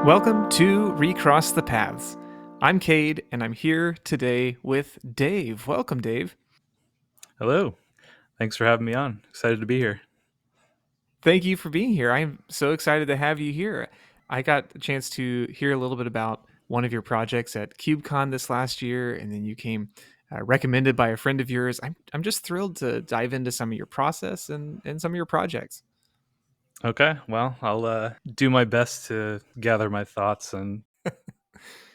Welcome to Recross the Paths. I'm Cade, and I'm here today with Dave. Welcome, Dave. Hello. Thanks for having me on. Excited to be here. Thank you for being here. I'm so excited to have you here. I got a chance to hear a little bit about one of your projects at CubeCon this last year, and then you came recommended by a friend of yours. I'm just thrilled to dive into some of your process and some of your projects. Okay. Well, I'll do my best to gather my thoughts and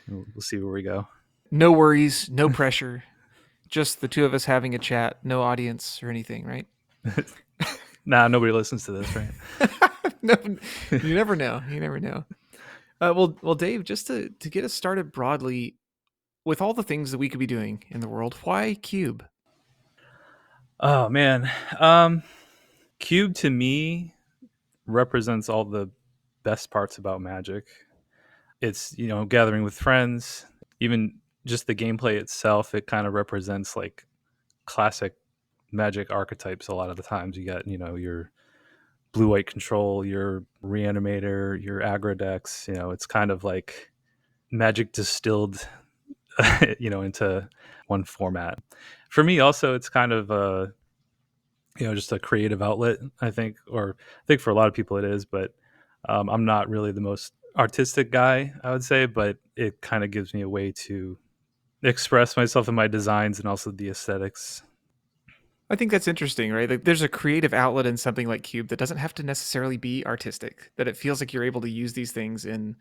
we'll see where we go. No worries, no pressure, just the two of us having a chat, no audience or anything, right? Nah, nobody listens to this, right? No, you never know. You never know. Well, Dave, just to get us started broadly, with all the things that we could be doing in the world, why Cube? Oh man. Um Cube to me represents all the best parts about Magic. It's, gathering with friends, even just the gameplay itself, it kind of represents like classic Magic archetypes a lot of the times. You got, your blue white control, your reanimator, your aggro decks. It's kind of like Magic distilled, into one format. For me, also, it's kind of just a creative outlet. I think for a lot of people it is, but I'm not really the most artistic guy, I would say, but it kind of gives me a way to express myself in my designs and also the aesthetics. I think that's interesting, right? Like, there's a creative outlet in something like Cube that doesn't have to necessarily be artistic. That it feels like you're able to use these things in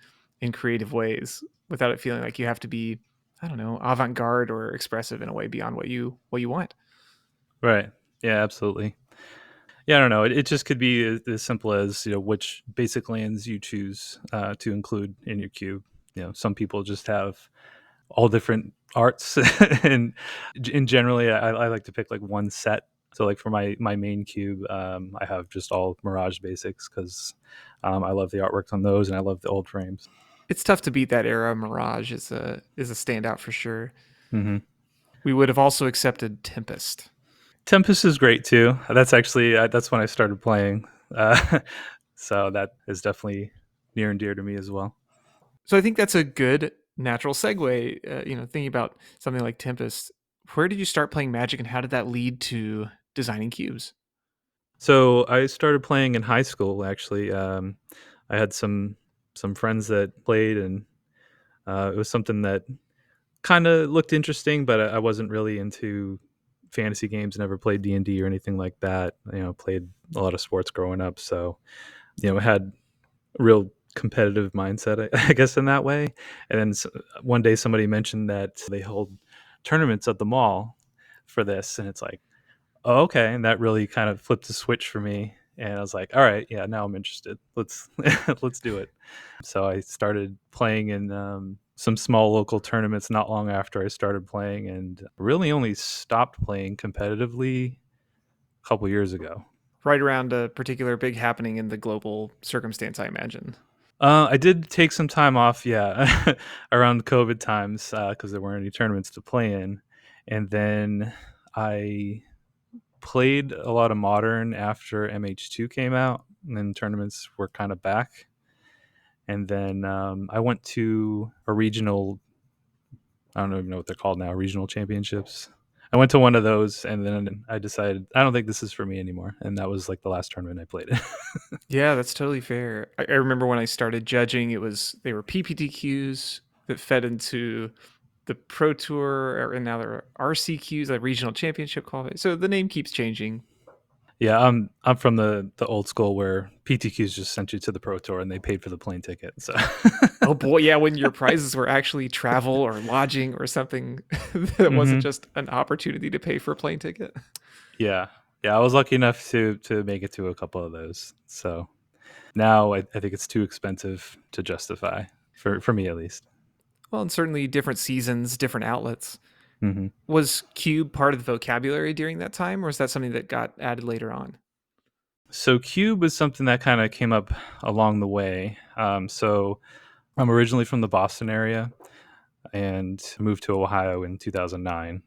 creative ways without it feeling like you have to be, I don't know, avant-garde or expressive in a way beyond what you want. Right. Yeah, absolutely. Yeah, I don't know. It just could be as simple as which basic lands you choose to include in your cube. Some people just have all different arts, and in generally, I like to pick like one set. So like for my main cube, I have just all Mirage basics because I love the artwork on those, and I love the old frames. It's tough to beat that era. Mirage is a standout for sure. hmm We would have also accepted Tempest. Tempest is great too. That's when I started playing, so that is definitely near and dear to me as well. So I think that's a good natural segue. Thinking about something like Tempest, where did you start playing Magic, and how did that lead to designing cubes? So I started playing in high school. Actually, I had some friends that played, and it was something that kind of looked interesting, but I wasn't really into fantasy games. Never played D&D or anything like that. Played a lot of sports growing up, so had a real competitive mindset, I guess, in that way. And then one day somebody mentioned that they hold tournaments at the mall for this, and it's like, oh, okay. And that really kind of flipped the switch for me. And I was like, all right, yeah, now I'm interested. Let's let's do it. So I started playing in some small local tournaments not long after I started playing, and really only stopped playing competitively a couple years ago. Right around a particular big happening in the global circumstance, I imagine. I did take some time off, yeah, around COVID times because there weren't any tournaments to play in, and then I played a lot of modern after MH2 came out, and then tournaments were kind of back. And then I went to a regional, I don't even know what they're called now, regional championships. I went to one of those, and then I decided I don't think this is for me anymore. And that was like the last tournament I played in. Yeah, that's totally fair. I remember when I started judging, they were PPTQs that fed into the Pro Tour, and now they're RCQs, like regional championship qualifying. So the name keeps changing. Yeah, I'm from the old school where PTQs just sent you to the Pro Tour and they paid for the plane ticket. So Oh boy, yeah, when your prizes were actually travel or lodging or something that wasn't hmm just an opportunity to pay for a plane ticket. yeah, yeah, I was lucky enough to make it to a couple of those. So now I think it's too expensive to justify for me at least. Well, and certainly different seasons, different outlets. hmm Was cube part of the vocabulary during that time, or is that something that got added later on? So cube was something that kind of came up along the way. So I'm originally from the Boston area and moved to Ohio in 2009.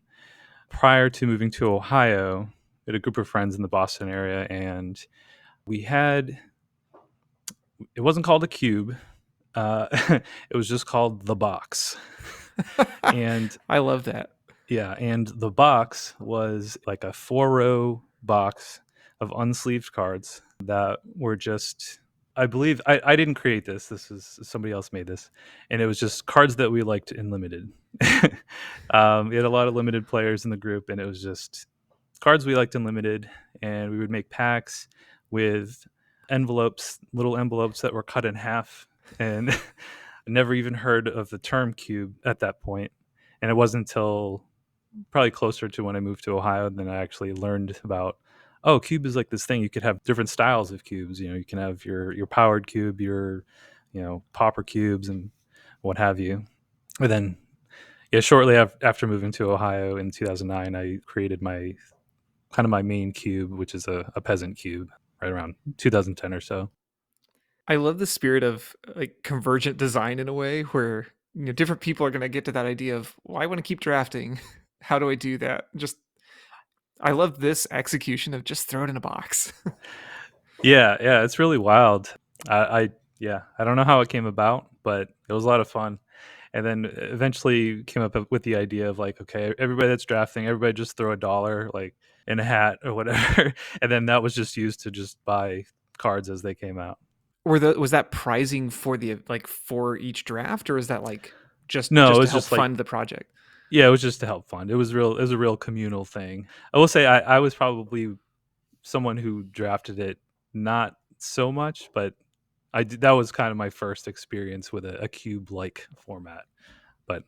Prior to moving to Ohio, we had a group of friends in the Boston area, and we had, it wasn't called a cube. Uh, it was just called The Box. And I love that. yeah, and the box was like a 4-row box of unsleeved cards that were just, I believe I didn't create this. This is somebody else made this, and it was just cards that we liked in limited. We had a lot of limited players in the group, and it was just cards we liked in limited, and we would make packs with envelopes, little envelopes that were cut in half, and I never even heard of the term cube at that point, and it wasn't until probably closer to when I moved to Ohio than I actually learned about. Oh, cube is like this thing. You could have different styles of cubes. You know, you can have your powered cube, your popper cubes, and what have you. And then yeah, shortly after moving to Ohio in 2009, I created my kind of my main cube, which is a peasant cube, right around 2010 or so. I love the spirit of like convergent design in a way where different people are going to get to that idea of, well, I want to keep drafting. How do I do that? Just I love this execution of just throw it in a box. Yeah, yeah, it's really wild. I yeah, I don't know how it came about, but it was a lot of fun. And then eventually came up with the idea of like, okay, everybody that's drafting, everybody just throw $1 like in a hat or whatever, and then that was just used to just buy cards as they came out. Was that pricing for the like for each draft, or is that like No, it just to was help just like fund the project? yeah, it was just to help fund. It was real. It was a real communal thing. I will say I was probably someone who drafted it not so much, but that was kind of my first experience with a cube like format. But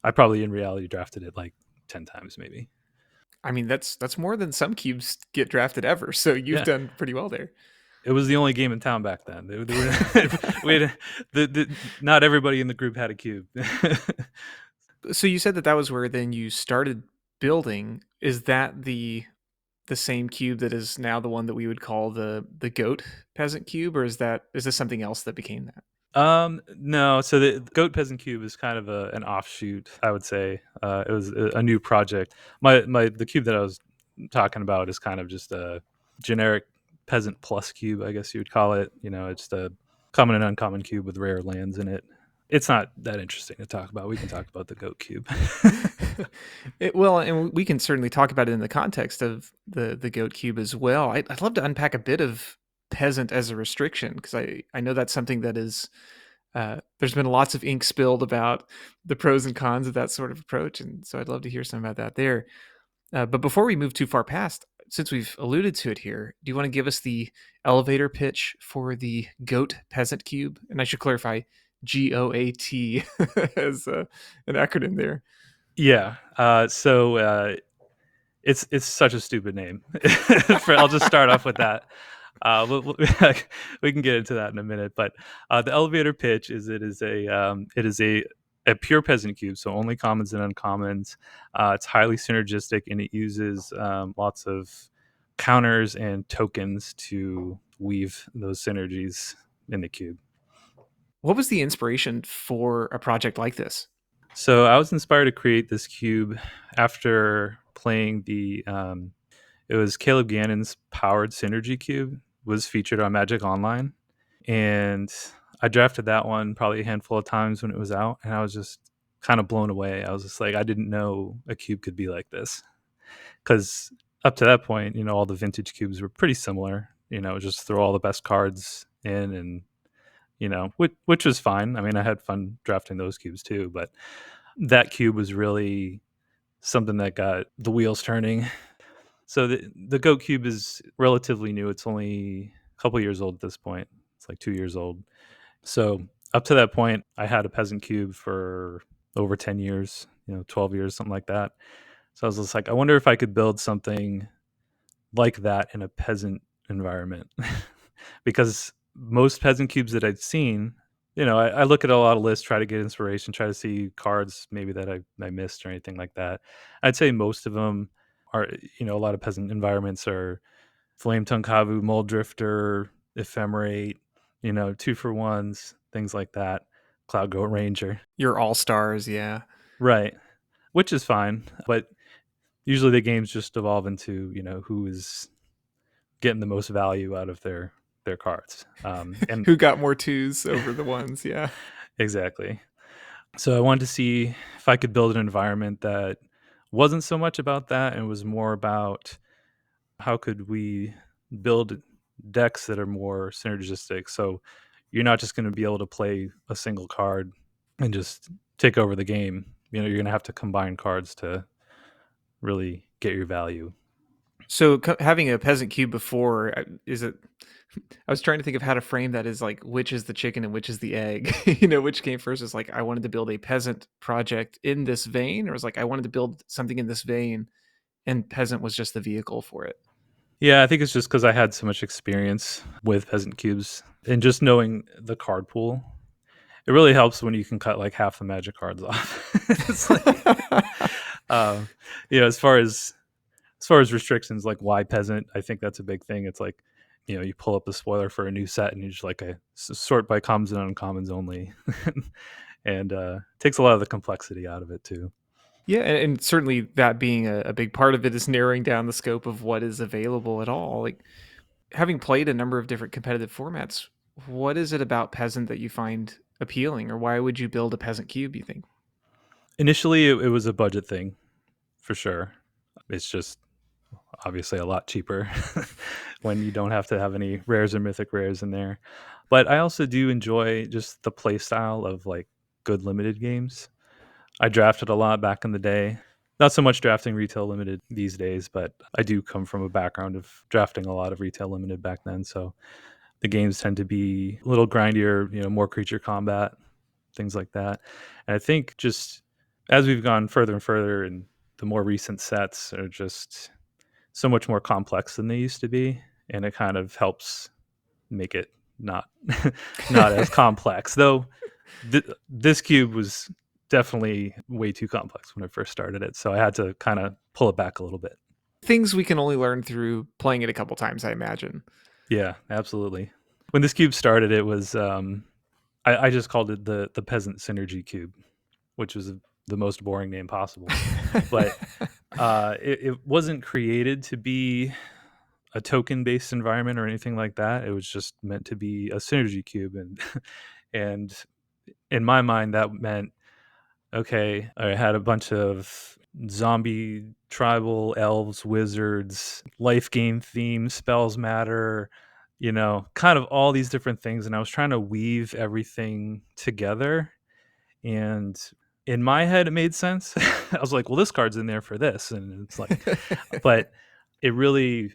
I probably in reality drafted it like 10 times maybe. I mean, that's more than some cubes get drafted ever. So you've Yeah. done pretty well there. It was the only game in town back then. They were we had not everybody in the group had a cube. So you said that was where then you started building. Is that the same cube that is now the one that we would call the goat peasant cube, or is this something else that became that? No. So the Goat Peasant Cube is kind of an offshoot, I would say. It was a new project. The cube that I was talking about is kind of just a generic Peasant Plus cube, I guess you would call it. You know, it's the common and uncommon cube with rare lands in it. It's not that interesting to talk about. We can talk about the Goat Cube. Well, and we can certainly talk about it in the context of the goat cube as well. I'd love to unpack a bit of peasant as a restriction because I know that's something that is there's been lots of ink spilled about the pros and cons of that sort of approach, and so I'd love to hear some about that there. But before we move too far past, since we've alluded to it here, do you want to give us the elevator pitch for the goat peasant cube? And I should clarify GOAT as an acronym there. Yeah. It's such a stupid name. I'll just start off with that. We can get into that in a minute, but the elevator pitch is it is a pure peasant cube, so only commons and uncommons. It's highly synergistic, and it uses lots of counters and tokens to weave those synergies in the cube. What was the inspiration for a project like this? So I was inspired to create this cube after playing it was Caleb Gannon's Powered Synergy Cube was featured on Magic Online, and I drafted that one probably a handful of times when it was out, and I was just kind of blown away. I was just like, I didn't know a cube could be like this, because up to that point, all the vintage cubes were pretty similar. Just throw all the best cards in, and which was fine. I mean, I had fun drafting those cubes too, but that cube was really something that got the wheels turning. So the Goat Cube is relatively new. It's only a couple years old at this point. It's like 2 years old. So up to that point, I had a Peasant Cube for over 10 years, 12 years, something like that. So I was just like, I wonder if I could build something like that in a peasant environment. Because most Peasant Cubes that I'd seen, I look at a lot of lists, try to get inspiration, try to see cards maybe that I missed or anything like that. I'd say most of them are, a lot of peasant environments are Flame Tongue Kavu, Mold Drifter, Ephemerate, 2-for-1s, things like that. Cloud Goat Ranger. Your all stars, yeah. Right. Which is fine. But usually the games just evolve into, who is getting the most value out of their their cards. And Who got more twos over the ones? Yeah. exactly. So I wanted to see if I could build an environment that wasn't so much about that and was more about how could we build decks that are more synergistic. So you're not just going to be able to play a single card and just take over the game. You're going to have to combine cards to really get your value. So having a peasant cube before is it? I was trying to think of how to frame that as like which is the chicken and which is the egg. Which came first? Is like I wanted to build a peasant project in this vein, or was like I wanted to build something in this vein, and peasant was just the vehicle for it. Yeah, I think it's just because I had so much experience with peasant cubes and just knowing the card pool. It really helps when you can cut like half the magic cards off. It's like, um, as far as restrictions, like why peasant, I think that's a big thing. It's like, you pull up the spoiler for a new set and you just like sort by commons and uncommons only, and takes a lot of the complexity out of it too. Yeah, and certainly that being a big part of it is narrowing down the scope of what is available at all. Like having played a number of different competitive formats, what is it about peasant that you find appealing, or why would you build a peasant cube? You think? Initially, it was a budget thing for sure. It's just obviously a lot cheaper when you don't have to have any rares or mythic rares in there. But I also do enjoy just the play style of like good limited games. I drafted a lot back in the day. Not so much drafting retail limited these days, but I do come from a background of drafting a lot of retail limited back then. So the games tend to be a little grindier, more creature combat, things like that. And I think just as we've gone further and further, and the more recent sets are just so much more complex than they used to be, and it kind of helps make it not not as complex. Though this cube was definitely way too complex when I first started it, so I had to kind of pull it back a little bit. Things we can only learn through playing it a couple times, I imagine. Yeah, absolutely. When this cube started, it was I just called it the peasant synergy cube, which was the most boring name possible. But it wasn't created to be a token based environment or anything like that. It was just meant to be a synergy cube, and and in my mind that meant, okay, I had a bunch of zombie tribal elves, wizards, life game themes, spells matter, kind of all these different things, and I was trying to weave everything together, and in my head it made sense. I was like, well, this card's in there for this, and it's like, but it really,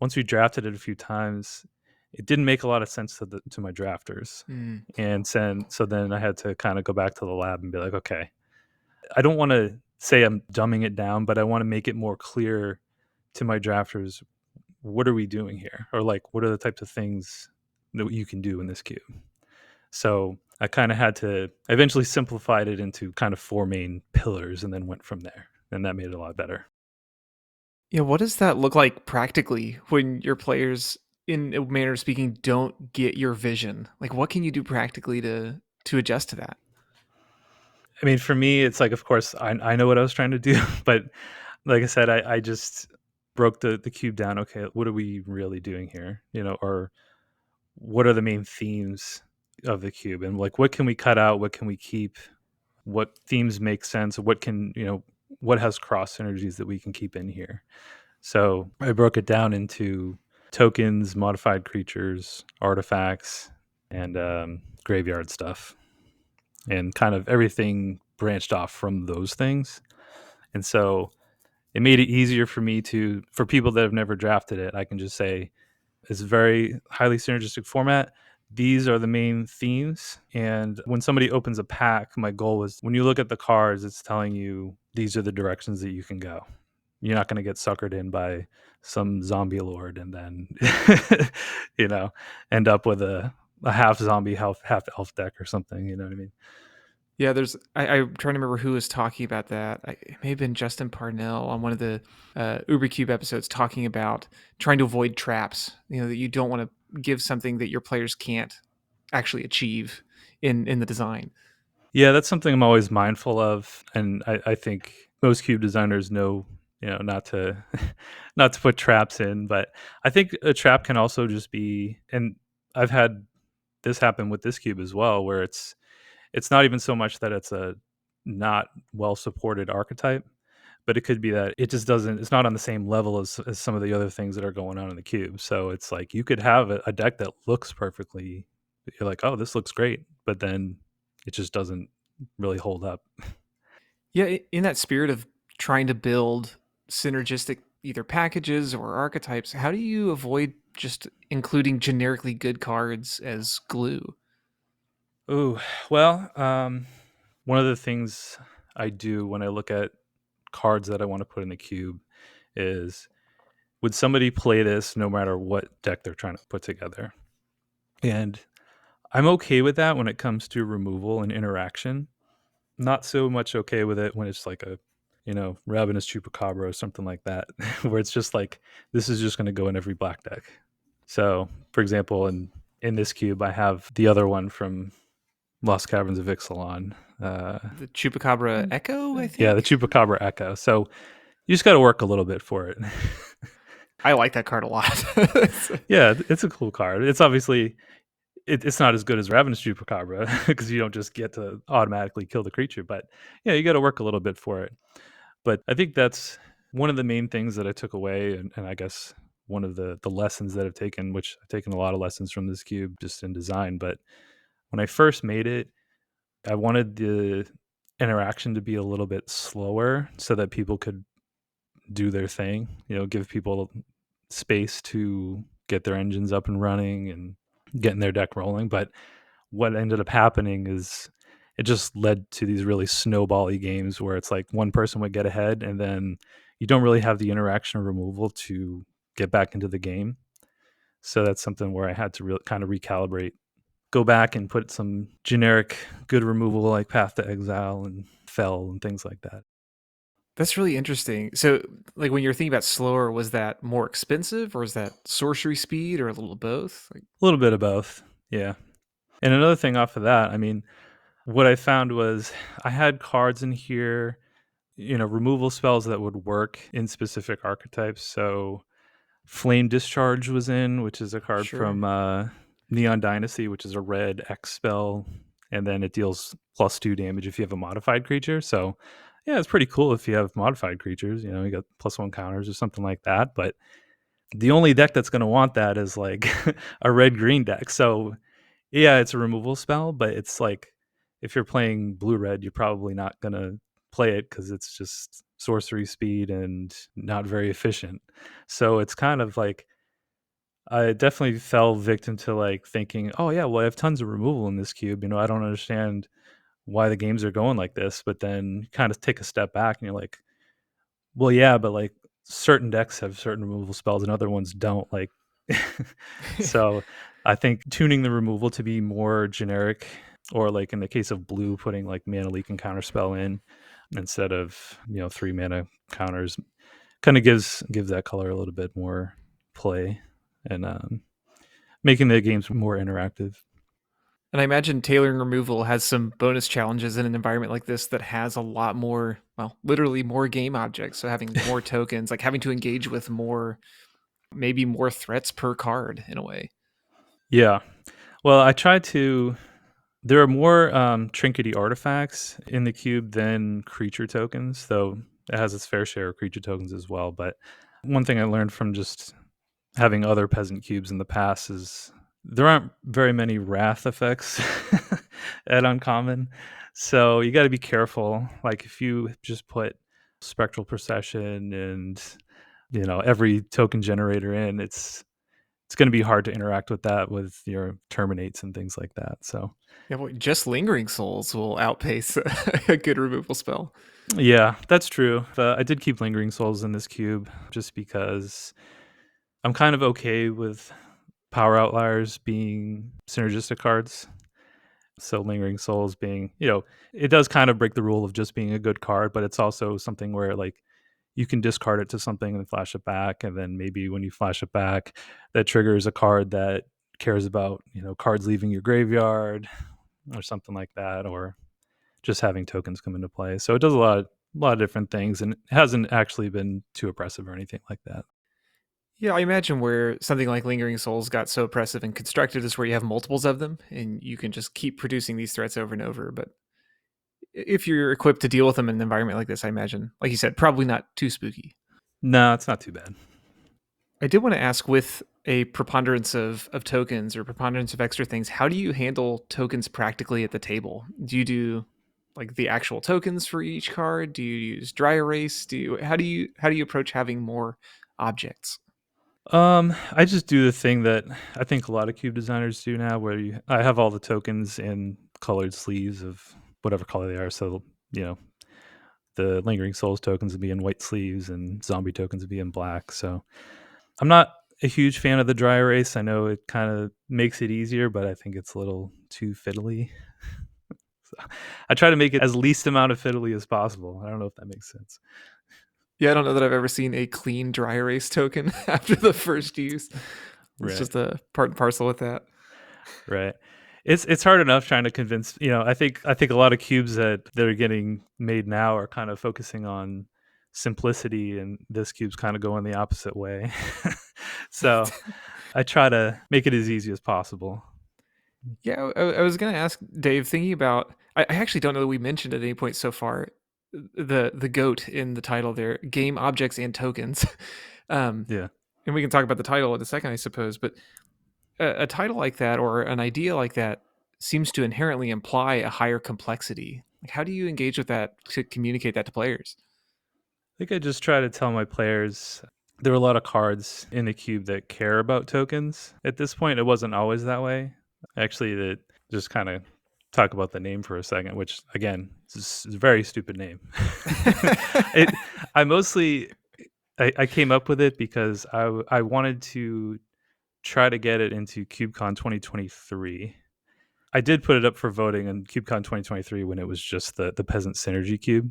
once we drafted it a few times, it didn't make a lot of sense to my drafters. Mm. And so then I had to kind of go back to the lab and be like, okay, I don't want to say I'm dumbing it down, but I want to make it more clear to my drafters, what are we doing here? Or like, what are the types of things that you can do in this cube? So I kind of had to I eventually simplified it into kind of four main pillars and then went from there. And that made it a lot better. Yeah, what does that look like practically when your players, in a manner of speaking, don't get your vision? Like, what can you do practically to adjust to that? I mean, for me, it's like, of course, I know what I was trying to do, but like I said, I just broke the cube down. Okay, what are we really doing here? Or what are the main themes of the cube, and like what can we cut out, what can we keep, what themes make sense, what has cross synergies that we can keep in here. So I broke it down into tokens, modified creatures, artifacts, and graveyard stuff, and kind of everything branched off from those things. And so it made it easier for me for people that have never drafted it, I can just say it's a very highly synergistic format. These are the main themes. And when somebody opens a pack, my goal was when you look at the cards, it's telling you these are the directions that you can go. You're not going to get suckered in by some zombie lord and then, you know, end up with a half zombie, half elf deck or something. You know what I mean? Yeah, I'm trying to remember who was talking about that. It may have been Justin Parnell on one of the UberCube episodes talking about trying to avoid traps. That you don't want to give something that your players can't actually achieve in the design. Yeah, that's something I'm always mindful of, and I think most cube designers know, not to not to put traps in. But I think a trap can also just be, and I've had this happen with this cube as well, where it's not even so much that it's a not well supported archetype, but it could be that it just doesn't it's not on the same level as some of the other things that are going on in the cube. So it's like you could have a deck that looks perfectly, you're like, "Oh, this looks great," but then it just doesn't really hold up. Yeah, in that spirit of trying to build synergistic either packages or archetypes, how do you avoid just including generically good cards as glue? Ooh, well, one of the things I do when I look at cards that I wanna put in the cube is, would somebody play this no matter what deck they're trying to put together? And I'm okay with that when it comes to removal and interaction. Not so much okay with it when it's like a, Ravenous Chupacabra or something like that, where it's just like, this is just gonna go in every black deck. So, for example, in this cube, I have the other one from Lost Caverns of Ixalan. The Chupacabra Echo, I Yeah, the think. Chupacabra Echo. So you just gotta work a little bit for it. I like that card a lot. Yeah, it's a cool card. It's obviously it's not as good as Ravenous Chupacabra because you don't just get to automatically kill the creature, but yeah, you gotta work a little bit for it. But I think that's one of the main things that I took away, and I guess one of the lessons that I've taken, which I've taken a lot of lessons from this cube just in design. But when I first made it, I wanted the interaction to be a little bit slower so that people could do their thing, give people space to get their engines up and running and getting their deck rolling. But what ended up happening is it just led to these really snowbally games where it's like one person would get ahead and then you don't really have the interaction or removal to get back into the game. So that's something where I had to kind of recalibrate, go back and put some generic good removal like Path to Exile and Fell and things like that. That's really interesting. So, like when you're thinking about slower, was that more expensive or is that sorcery speed or a little of both? Like, A little bit of both. Yeah. And another thing off of that, I mean, what I found was I had cards in here, removal spells that would work in specific archetypes. So Flame Discharge was in, which is a card sure. from Neon Dynasty, which is a red X spell, and then it deals +2 damage if you have a modified creature. So yeah, it's pretty cool if you have modified creatures. You got +1 counters or something like that. But the only deck that's going to want that is like a red green deck. So yeah, it's a removal spell, but it's like if you're playing blue red, you're probably not gonna play it because it's just sorcery speed and not very efficient. So it's kind of like I definitely fell victim to like thinking, oh yeah, well I have tons of removal in this cube. I don't understand why the games are going like this. But then you kind of take a step back and you're like, well, yeah, but like certain decks have certain removal spells and other ones don't. Like, so I think tuning the removal to be more generic, or like in the case of blue, putting like mana leak and counter spell in instead of 3 mana counters, kind of gives that color a little bit more play and making the games more interactive. And I imagine tailoring removal has some bonus challenges in an environment like this that has a lot more, well, literally more game objects. So having more tokens, like having to engage with more, maybe more threats per card in a way. Yeah. Well, I try to. There are more trinkety artifacts in the cube than creature tokens, though it has its fair share of creature tokens as well. But one thing I learned from just having other peasant cubes in the past is there aren't very many wrath effects at uncommon. So you got to be careful. Like if you just put spectral procession and every token generator in, it's going to be hard to interact with that with your terminates and things like that. So Yeah, boy, just lingering souls will outpace a good removal spell. yeah, that's true. I did keep lingering souls in this cube just because I'm kind of okay with power outliers being synergistic cards. So lingering souls being, it does kind of break the rule of just being a good card, but it's also something where like you can discard it to something and flash it back, and then maybe when you flash it back, that triggers a card that cares about cards leaving your graveyard or something like that, or just having tokens come into play. So it does a lot of different things, and it hasn't actually been too oppressive or anything like that. Yeah, I imagine where something like Lingering Souls got so oppressive and constructed is where you have multiples of them and you can just keep producing these threats over and over. But if you're equipped to deal with them in an environment like this, I imagine, like you said, probably not too spooky. No, it's not too bad. I did want to ask with a preponderance of tokens or preponderance of extra things, how do you handle tokens practically at the table? Do you do like the actual tokens for each card? Do you use dry erase? How do you approach having more objects? I just do the thing that I think a lot of cube designers do now, where I have all the tokens in colored sleeves of whatever color they are. So you know, the Lingering Souls tokens would be in white sleeves, and zombie tokens would be in black. So I'm not a huge fan of the dry erase. I know it kind of makes it easier, but I think it's a little too fiddly. So I try to make it as least amount of fiddly as possible. I don't know if that makes sense. Yeah, I don't know that I've ever seen a clean dry erase token after the first use. It's Right. just a part and parcel with that. Right. It's hard enough trying to convince, I think a lot of cubes that are getting made now are kind of focusing on simplicity, and this cube's kind of going the opposite way. So I try to make it as easy as possible. Yeah, I was gonna ask Dave, thinking about. I actually don't know that we mentioned at any point so far the goat in the title there, game objects and tokens. um, Yeah. and we can talk about the title in a second, I suppose. But a title like that or an idea like that seems to inherently imply a higher complexity. Like, how do you engage with that to communicate that to players? I think I just try to tell my players there are a lot of cards in the cube that care about tokens. At this point, it wasn't always that way. Actually, that just kind of talk about the name for a second, which again is a very stupid name. it, I mostly I came up with it because I wanted to try to get it into KubeCon 2023. I did put it up for voting in KubeCon 2023 when it was just the Peasant Synergy Cube,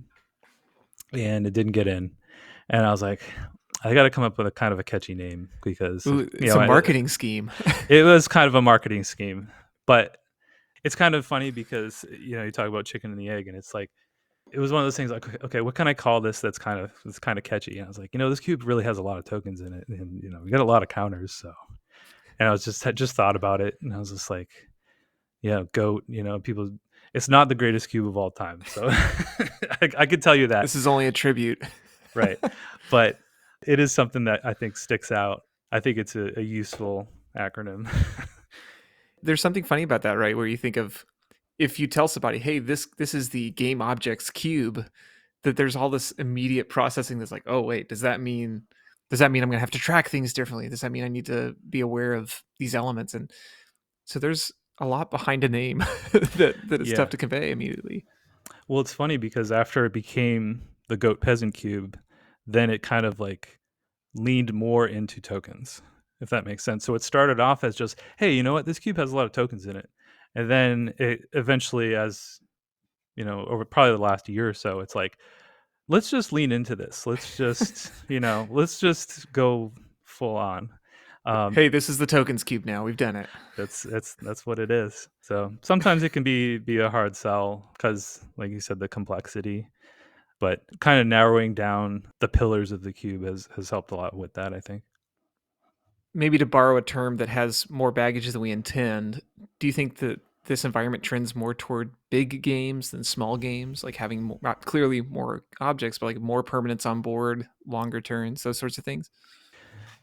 and it didn't get in. And I was like, I got to come up with a kind of a catchy name because Ooh, it's a marketing scheme. it was kind of a marketing scheme. But it's kind of funny because you talk about chicken and the egg, and it's like it was one of those things like, okay, what can I call this that's kind of catchy? And I was like, this cube really has a lot of tokens in it, and we got a lot of counters. So, and I was had just thought about it, and I was just like, yeah, goat. People. It's not the greatest cube of all time, so I could tell you that. This is only a tribute. Right. But it is something that I think sticks out. I think it's a useful acronym. There's something funny about that, right? Where you think of if you tell somebody, "Hey, this is the game objects cube," that there's all this immediate processing that's like, "Oh, wait, does that mean I'm going to have to track things differently? Does that mean I need to be aware of these elements?" And so there's a lot behind a name that it's tough Yeah. to convey immediately. Well, it's funny because after it became the Goat Peasant Cube, then it kind of like leaned more into tokens, if that makes sense. So it started off as just, hey, you know what? This cube has a lot of tokens in it. And then it eventually, as over probably the last year or so, it's like, let's just lean into this. Let's just go full on. Um, Hey, this is the tokens cube now. We've done it. that's what it is. So sometimes it can be a hard sell because, like you said, the complexity. But kind of narrowing down the pillars of the cube has helped a lot with that, I think. Maybe to borrow a term that has more baggage than we intend, do you think that this environment trends more toward big games than small games, like having more, not clearly more objects, but like more permanence on board, longer turns, those sorts of things?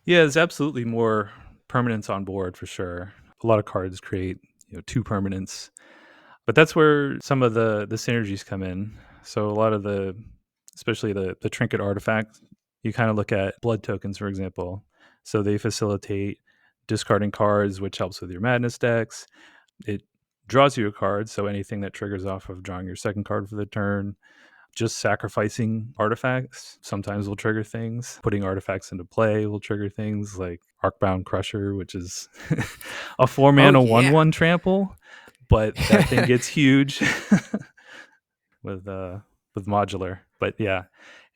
Yeah, there's absolutely more permanence on board for sure. A lot of cards create two permanents, but that's where some of the synergies come in. So a lot of especially the trinket artifacts, you kind of look at blood tokens, for example. So they facilitate discarding cards, which helps with your madness decks. It draws you a card, so anything that triggers off of drawing your second card for the turn. Just sacrificing artifacts sometimes will trigger things. Putting artifacts into play will trigger things like Arcbound Crusher, which is a four Oh mana one yeah. one trample, but that thing gets huge with with modular. But yeah,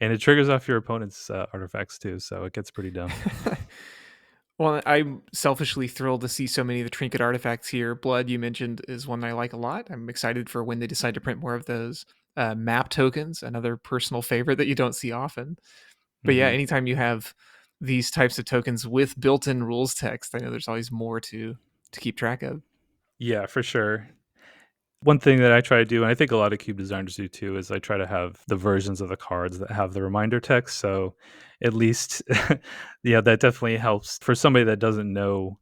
and it triggers off your opponent's artifacts too, so it gets pretty dumb. Well, I'm selfishly thrilled to see so many of the trinket artifacts here. Blood, you mentioned, is one I like a lot. I'm excited for when they decide to print more of those. Map tokens, another personal favorite that you don't see often. But yeah, Hmm. anytime you have these types of tokens with built-in rules text. I know there's always more to keep track of. Yeah, for sure. One thing that I try to do, and I think a lot of cube designers do too, is I try to have the versions of the cards that have the reminder text. So at least, yeah, that definitely helps for somebody that doesn't know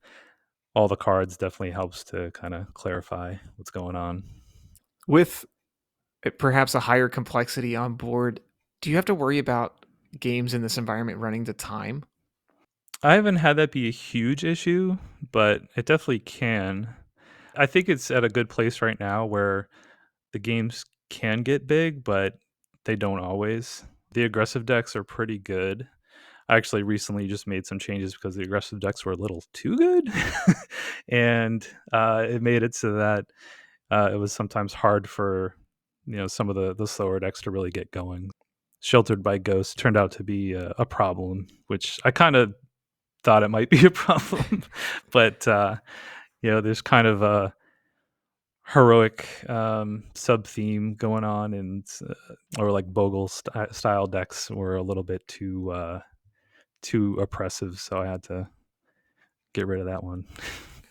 all the cards, definitely helps to kind of clarify what's going on. With perhaps a higher complexity on board, do you have to worry about games in this environment running to time? I haven't had that be a huge issue, but it definitely can. I think it's at a good place right now where the games can get big, but they don't always. The aggressive decks are pretty good. I actually recently just made some changes because the aggressive decks were a little too good, and it made it so that it was sometimes hard for some of the slower decks to really get going. Sheltered by Ghost turned out to be a problem, which I kind of thought it might be a problem, but there's kind of a heroic sub theme going on, and or like Bogle style decks were a little bit too oppressive, so I had to get rid of that one.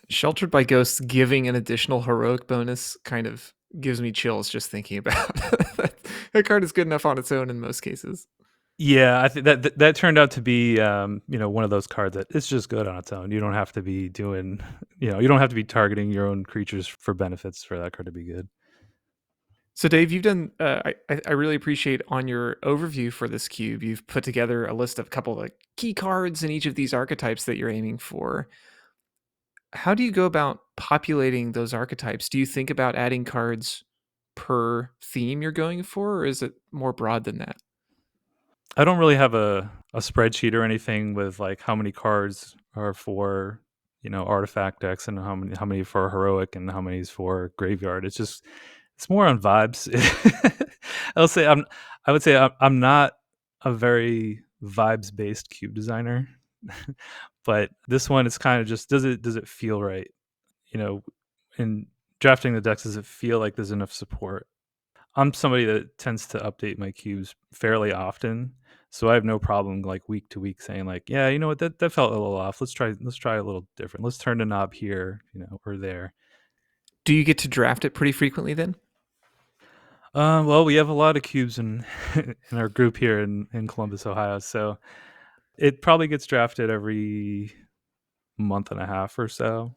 Sheltered by Ghosts giving an additional heroic bonus kind of gives me chills just thinking about that. That card is good enough on its own in most cases. Yeah, I think that turned out to be, one of those cards that it's just good on its own. You don't have to be doing, you don't have to be targeting your own creatures for benefits for that card to be good. So, Dave, you've done. I really appreciate on your overview for this cube. You've put together a list of a couple of key cards in each of these archetypes that you're aiming for. How do you go about populating those archetypes? Do you think about adding cards per theme you're going for, or is it more broad than that? I don't really have a spreadsheet or anything with like how many cards are for artifact decks and how many for heroic and how many is for graveyard. It's more on vibes. I'll say I would say I'm not a very vibes based cube designer, but this one is kind of just does it feel right? You know, in drafting the decks, does it feel like there's enough support? I'm somebody that tends to update my cubes fairly often, so I have no problem like week to week saying like, yeah, you know what, that felt a little off. Let's try a little different. Let's turn the knob here, or there. Do you get to draft it pretty frequently then? Well, we have a lot of cubes in in our group here in Columbus, Ohio, so it probably gets drafted every month and a half or so.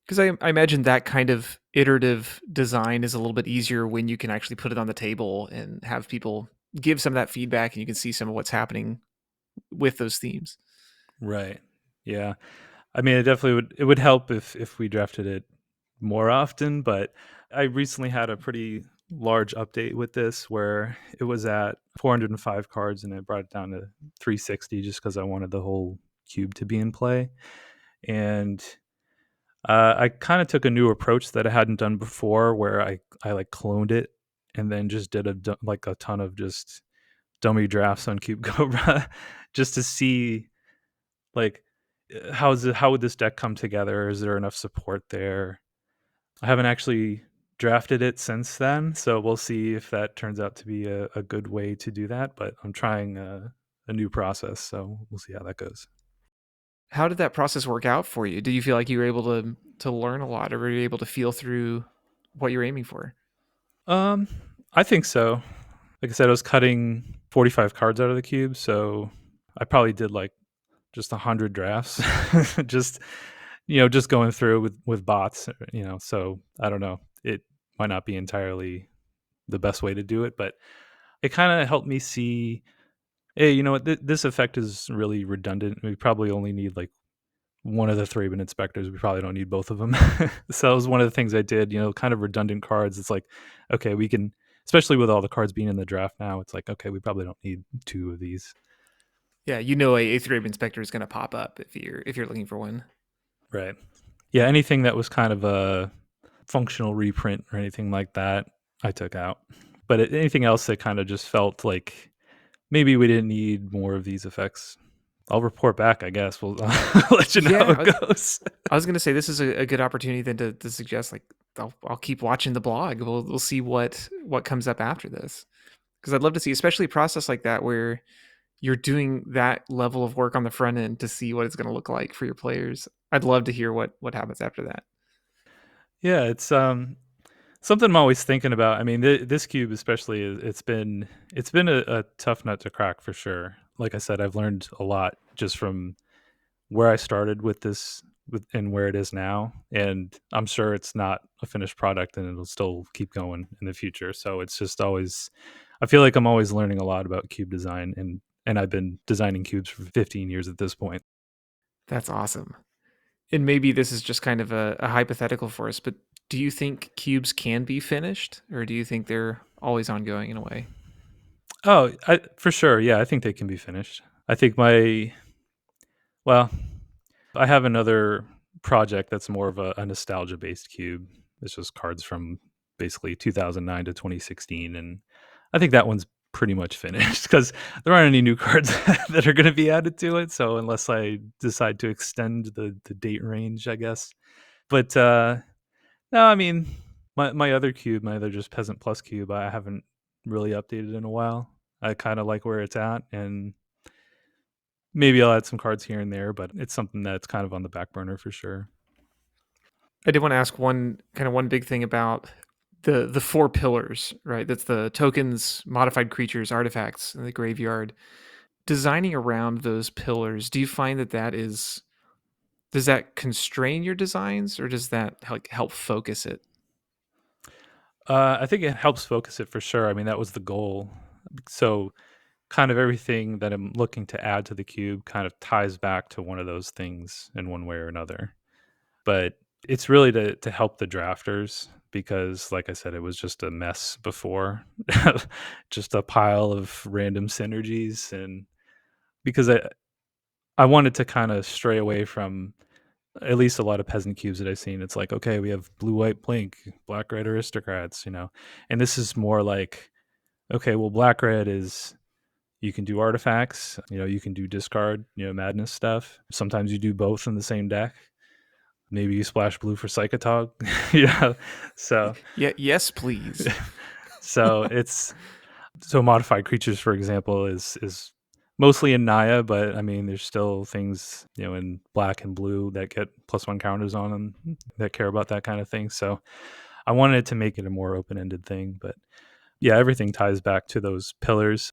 Because I imagine that kind of iterative design is a little bit easier when you can actually put it on the table and have people give some of that feedback and you can see some of what's happening with those themes. Right. Yeah. I mean, it would help if we drafted it more often, but I recently had a pretty large update with this where it was at 405 cards and it brought it down to 360 just because I wanted the whole cube to be in play. And I kind of took a new approach that I hadn't done before where I like cloned it and then just did like a ton of just dummy drafts on Cube Cobra just to see like how would this deck come together? Is there enough support there? I haven't actually drafted it since then, so we'll see if that turns out to be a good way to do that. But I'm trying a new process, so we'll see how that goes. How did that process work out for you? Did you feel like you were able to learn a lot, or were you able to feel through what you're aiming for? Um, I think so. Like I said, I was cutting 45 cards out of the cube, so I probably did like just 100 drafts, just just going through with bots. So I don't know. It might not be entirely the best way to do it, but it kind of helped me see, hey, you know what, this effect is really redundant. We probably only need like one of the three-minute inspectors. We probably don't need both of them. So that was one of the things I did. Kind of redundant cards. It's like, okay, we can, especially with all the cards being in the draft now. It's like, okay, we probably don't need two of these. Yeah, you know a eighth grade inspector is going to pop up if you're looking for one. Right. Yeah. Anything that was kind of a functional reprint or anything like that, I took out. But anything else that kind of just felt like maybe we didn't need more of these effects. I'll report back, I guess. We'll let you know how Yeah, it goes. I was going to say this is a good opportunity then to suggest like I'll keep watching the blog. We'll see what comes up after this because I'd love to see, especially a process like that where you're doing that level of work on the front end to see what it's going to look like for your players. I'd love to hear what happens after that. Yeah, it's something I'm always thinking about. I mean, this cube especially it's been a tough nut to crack for sure. Like I said, I've learned a lot just from where I started with this with and where it is now, and I'm sure it's not a finished product and it'll still keep going in the future. So it's just always I feel like I'm always learning a lot about cube design and I've been designing cubes for 15 years at this point. That's awesome. And maybe this is just kind of a hypothetical for us, but do you think cubes can be finished, or do you think they're always ongoing in a way? Oh, for sure. Yeah, I think they can be finished. I think my well, I have another project that's more of a nostalgia based cube. It's just cards from basically 2009 to 2016, and I think that one's pretty much finished because there aren't any new cards that are going to be added to it. So unless I decide to extend the date range, I guess. But no, I mean my other cube, my other just Peasant Plus cube, I haven't really updated in a while. I kind of like where it's at, and maybe I'll add some cards here and there, but it's something that's kind of on the back burner for sure. I did want to ask one big thing about the four pillars, right? That's the tokens, modified creatures, artifacts, and the graveyard. Designing around those pillars, do you find that is does that constrain your designs, or does that help focus it? I think it helps focus it for sure. I mean, that was the goal. So, kind of everything that I'm looking to add to the cube kind of ties back to one of those things in one way or another. But it's really to help the drafters because, like I said, it was just a mess before, just a pile of random synergies, and because I wanted to kind of stray away from at least a lot of peasant cubes that I've seen. It's like, okay, we have blue, white, blink, black, red aristocrats, and this is more like, okay, well, black, red is you can do artifacts, you can do discard, madness stuff. Sometimes you do both in the same deck. Maybe you splash blue for Psychotog, So, Yeah, yes, please. so it's so modified creatures, for example, is mostly in Naya, but I mean, there's still things in black and blue that get +1 counters on them that care about that kind of thing. So I wanted to make it a more open ended thing, but yeah, everything ties back to those pillars.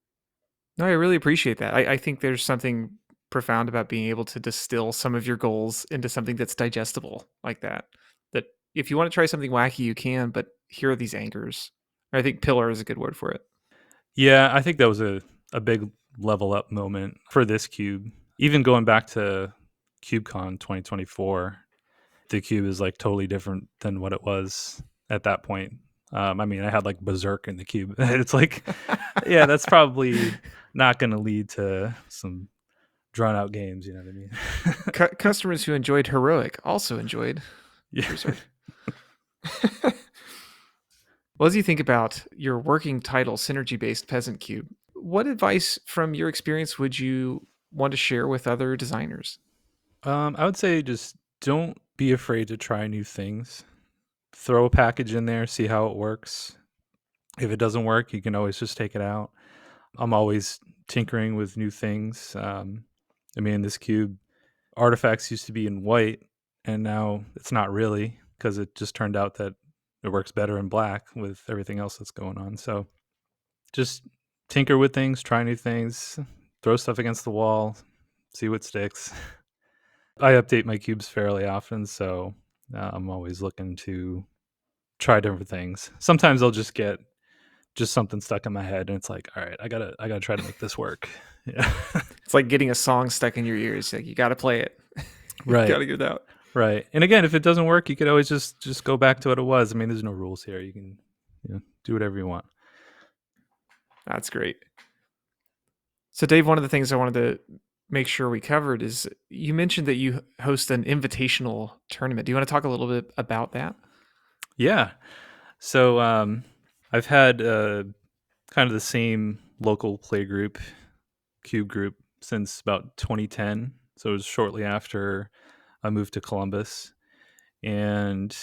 No, I really appreciate that. I think there's something profound about being able to distill some of your goals into something that's digestible like that. That if you want to try something wacky, you can, but here are these anchors. I think pillar is a good word for it. Yeah, I think that was a big level up moment for this cube. Even going back to CubeCon 2024, the cube is like totally different than what it was at that point. I mean, I had like Berserk in the cube. It's like, yeah, that's probably not going to lead to some drawn out games. You know what I mean? Customers who enjoyed heroic also enjoyed Yeah. berserk. Well, as you think about your working title, synergy based peasant cube, what advice from your experience would you want to share with other designers? I would say just don't be afraid to try new things. Throw a package in there, see how it works. If it doesn't work, you can always just take it out. I'm always tinkering with new things. I mean, this cube artifacts used to be in white, and now it's not really because it just turned out that it works better in black with everything else that's going on. So just tinker with things, try new things, throw stuff against the wall, see what sticks. I update my cubes fairly often, so I'm always looking to try different things. Sometimes I'll just get just something stuck in my head, and it's like, all right, I gotta try to make this work. Yeah, It's like getting a song stuck in your ears. Like you got to play it. You got right, to get it out. right. And again, if it doesn't work, you could always just go back to what it was. I mean, there's no rules here. You can do whatever you want. That's great. So, Dave, one of the things I wanted to make sure we covered is you mentioned that you host an invitational tournament. Do you want to talk a little bit about that? Yeah. So I've had kind of the same local play group, cube group, since about 2010. So it was shortly after I moved to Columbus, and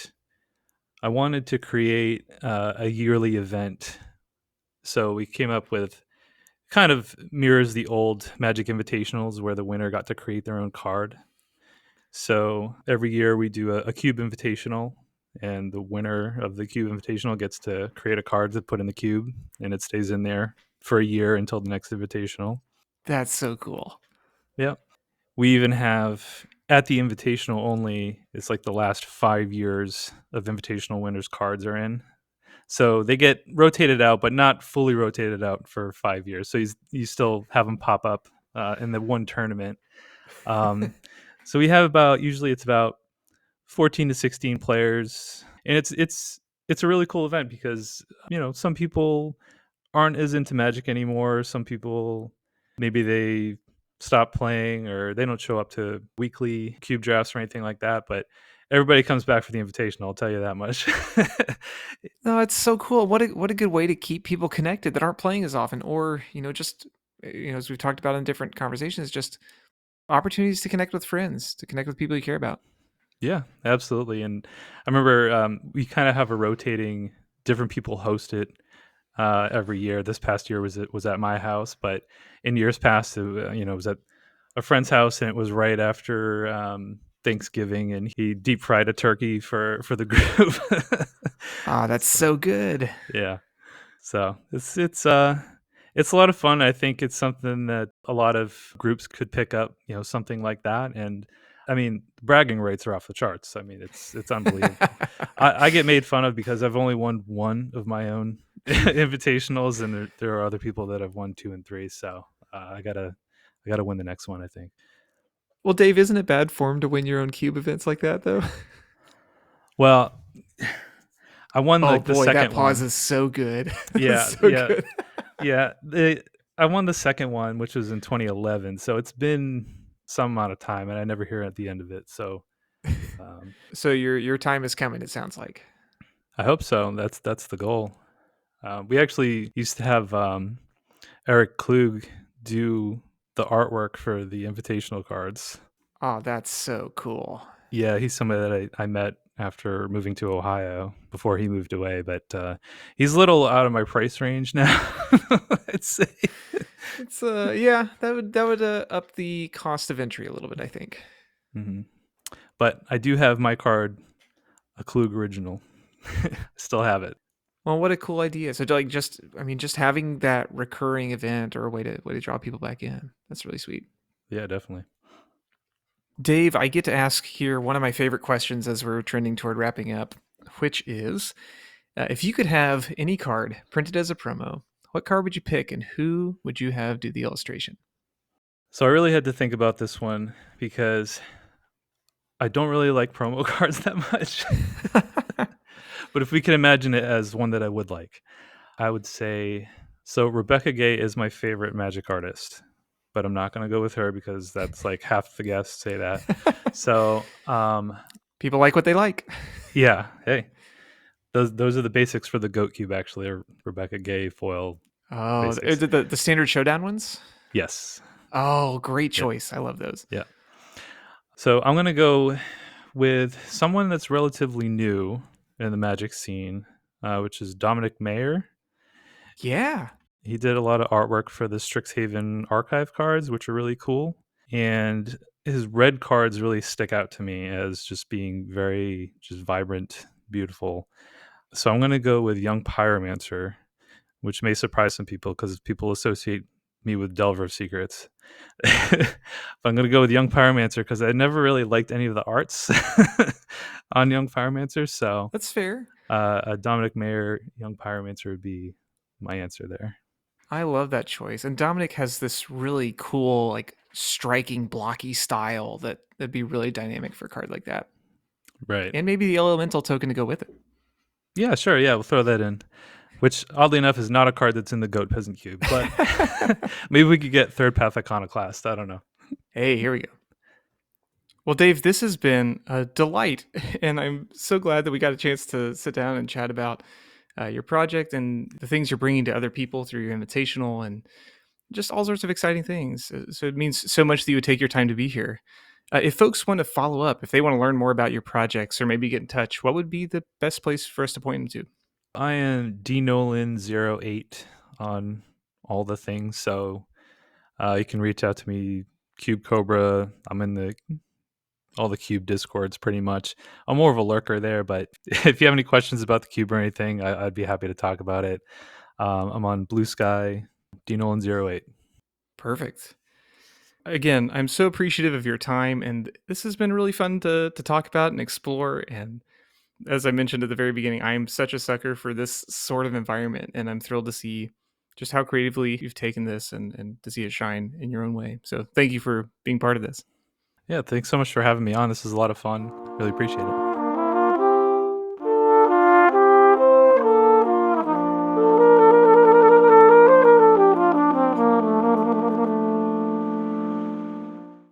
I wanted to create a yearly event. So we came up with kind of mirrors the old Magic Invitationals where the winner got to create their own card. So every year we do a cube invitational, and the winner of the cube invitational gets to create a card to put in the cube, and it stays in there for a year until the next invitational. That's so cool. Yeah. We even have at the invitational only, it's like the last 5 years of invitational winners cards are in. So they get rotated out, but not fully rotated out for 5 years. So you still have them pop up in the one tournament. Um, so we have about, usually it's about 14 to 16 players, and it's a really cool event because some people aren't as into Magic anymore. Some people, maybe they stop playing or they don't show up to weekly cube drafts or anything like that, but everybody comes back for the invitation, I'll tell you that much. No, it's so cool. What a good way to keep people connected that aren't playing as often, or just as we've talked about in different conversations, just opportunities to connect with friends, to connect with people you care about. Yeah, absolutely. And I remember we kind of have a rotating, different people host it every year. This past year was at my house, but in years past, it was at a friend's house, and it was right after Thanksgiving, and he deep fried a turkey for the group. Ah, that's So so good. yeah, so it's a lot of fun. I think it's something that a lot of groups could pick up, something like that. And I mean, bragging rates are off the charts. I mean, it's unbelievable. I get made fun of because I've only won one of my own invitationals, and there are other people that have won two and three. So I gotta win the next one, I think. Well, Dave, isn't it bad form to win your own cube events like that, though? Well, I won Oh like the boy, that second pause one. is so good. Yeah, So yeah, good. yeah. I won the second one, which was in 2011. So it's been some amount of time, and I never hear at the end of it. So um, So your time is coming, it sounds like. I hope so. That's the goal. We actually used to have Eric Klug do the artwork for the invitational cards. Oh, that's so cool. Yeah, he's somebody that I met after moving to Ohio before he moved away, but he's a little out of my price range now. I'd say. It's yeah, that would up the cost of entry a little bit, I think. hmm But I do have my card, a Klug original. Still have it. Well, what a cool idea. So like just I mean just having that recurring event or a way to draw people back in. That's really sweet. Yeah, definitely. Dave, I get to ask here one of my favorite questions as we're trending toward wrapping up, which is if you could have any card printed as a promo, what card would you pick and who would you have do the illustration? So I really had to think about this one because I don't really like promo cards that much. But if we can imagine it as one that I would like, I would say, so Rebecca Gay is my favorite Magic artist, but I'm not going to go with her because that's like half the guests say that. So, People like what they like. yeah, hey, those are the basics for the Goat Cube. Actually, are Rebecca Gay foil Oh, basics. the standard showdown ones? Yes. Oh, great Yeah. choice. I love those. Yeah. So I'm gonna go with someone that's relatively new in the Magic scene, which is Dominic Mayer. Yeah. He did a lot of artwork for the Strixhaven archive cards, which are really cool. And his red cards really stick out to me as just being very just vibrant, beautiful. So I'm gonna go with Young Pyromancer, which may surprise some people because people associate me with Delver of Secrets. But I'm going to go with Young Pyromancer because I never really liked any of the arts on Young Pyromancer. So That's fair. a Dominic Mayer Young Pyromancer would be my answer there. I love that choice. And Dominic has this really cool, like striking, blocky style that'd be really dynamic for a card like that. Right. And maybe the elemental token to go with it. Yeah, sure. Yeah, we'll throw that in. Which, oddly enough, is not a card that's in the Goat Peasant Cube. But maybe we could get Third Path Iconoclast. I don't know. Hey, here we go. Well, Dave, this has been a delight, and I'm so glad that we got a chance to sit down and chat about your project and the things you're bringing to other people through your invitational and just all sorts of exciting things. So it means so much that you would take your time to be here. If folks want to follow up, if they want to learn more about your projects or maybe get in touch, what would be the best place for us to point them to? I am dnolan08 on all the things. So you can reach out to me, Cube Cobra. I'm in the all the Cube discords pretty much. I'm more of a lurker there, but if you have any questions about the Cube or anything, I'd be happy to talk about it. I'm on Blue Sky, D Nolan08. Perfect. Again, I'm so appreciative of your time, and this has been really fun to talk about and explore. And as I mentioned at the very beginning, I'm such a sucker for this sort of environment, and I'm thrilled to see just how creatively you've taken this and to see it shine in your own way. So thank you for being part of this. Yeah, thanks so much for having me on. This is a lot of fun. Really appreciate it.